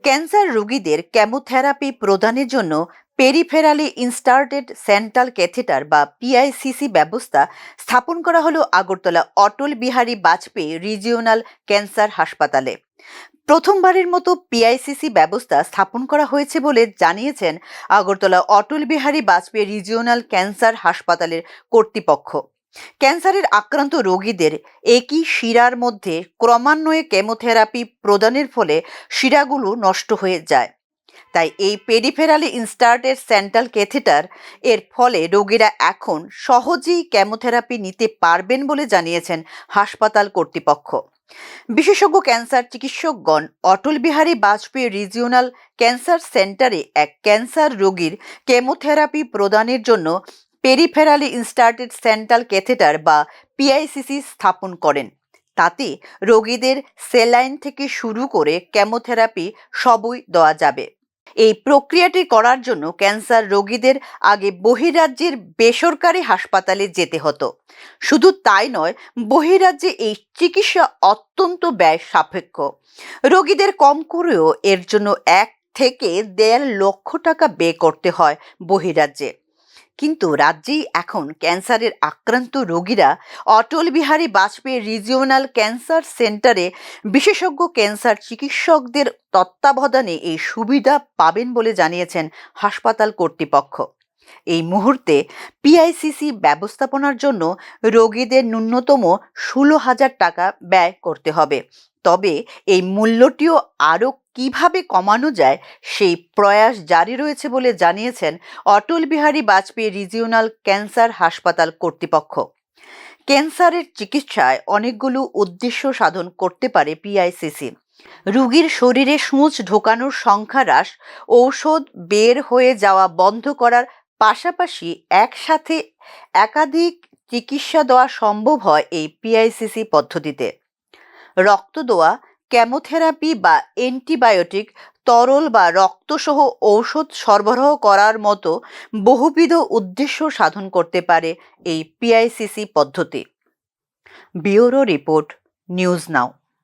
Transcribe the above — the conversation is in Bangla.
ক্যান্সার রোগীদের কেমোথেরাপি প্রদানের জন্য পেরিফেরালি ইনস্টার্টেড সেন্ট্রাল ক্যাথেটার বা পিআইসিসি ব্যবস্থা স্থাপন করা হলো আগরতলা অটল বিহারী বাজপেয়ী রিজিওনাল ক্যান্সার হাসপাতালে। প্রথমবারের মতো পিআইসিসি ব্যবস্থা স্থাপন করা হয়েছে বলে জানিয়েছেন আগরতলা অটল বিহারী বাজপেয়ী রিজিওনাল ক্যান্সার হাসপাতালের কর্তৃপক্ষ। ক্যান্সারের আক্রান্ত রোগীদের একই শিরার মধ্যে ক্রমান্বয়ে কেমোথেরাপি প্রদানের ফলে শিরাগুলো নষ্ট হয়ে যায়। তাই এই পেরিফেরালি ইনস্টার্টেড সেন্ট্রাল ক্যাথেটার এর ফলে রোগীরা এখন সহজেই কেমোথেরাপি নিতে পারবেন বলে জানিয়েছেন হাসপাতাল কর্তৃপক্ষ। বিশেষজ্ঞ cancer চিকিৎসকগণ Atal Bihari Vajpayee regional cancer সেন্টারে এক ক্যান্সার রোগীর কেমোথেরাপি প্রদানের জন্য পেরিফেরালি ইনস্টার্টেড সেন্ট্রাল ক্যাথেটার বা পিআইসিসি স্থাপন করেন। তাতে রোগীদের স্যালাইন থেকে শুরু করে কেমোথেরাপি সবই দেওয়া যাবে। এই প্রক্রিয়াটি করার জন্য ক্যান্সার রোগীদের আগে বহিরাজ্যের বেসরকারি হাসপাতালে যেতে হতো। শুধু তাই নয়, বহিরাজ্যে এই চিকিৎসা অত্যন্ত ব্যয় সাপেক্ষ। রোগীদের কম করেও এর জন্য 1 থেকে 1.5 লক্ষ টাকা ব্যয় করতে হয় বহিরাজ্যে। কিন্তু রাজ্যেই এখন ক্যান্সারের আক্রান্ত রোগীরা অটল বিহারী বাজপেয়ী রিজিওনাল ক্যান্সার সেন্টারে বিশেষজ্ঞ ক্যান্সার চিকিৎসকদের তত্ত্বাবধানে এই সুবিধা পাবেন বলে জানিয়েছেন হাসপাতাল কর্তৃপক্ষ। এই মুহূর্তে পিআইসিসি ব্যবস্থাপনার জন্য রোগীদের ন্যূনতম 16,000 টাকা ব্যয় করতে হবে। তবে এই মূল্যটিও আরও কিভাবে কমানো যায় সেই প্রয়াস জারি রয়েছে বলে জানিয়েছেন অটল বিহারী বাজপেয়ী রিজিওনাল ক্যান্সার হাসপাতাল কর্তৃপক্ষ। ক্যান্সারের চিকিৎসায় অনেকগুলো উদ্দেশ্য সাধন করতে পারে পিআইসিসি। রোগীর শরীরে সূঁচ ঢোকানোর সংখ্যা হ্রাস, ঔষধ বের হয়ে যাওয়া বন্ধ করার পাশাপাশি একসাথে একাধিক চিকিৎসা দেওয়া সম্ভব হয় এই পিআইসিসি পদ্ধতিতে। রক্ত দেওয়া, কেমোথেরাপি বা অ্যান্টিবায়োটিক, তরল বা রক্তসহ ঔষধ সরবরাহ করার মতো বহুবিধ উদ্দেশ্য সাধন করতে পারে এই পিআইসিসি পদ্ধতি। Bureau report, news now.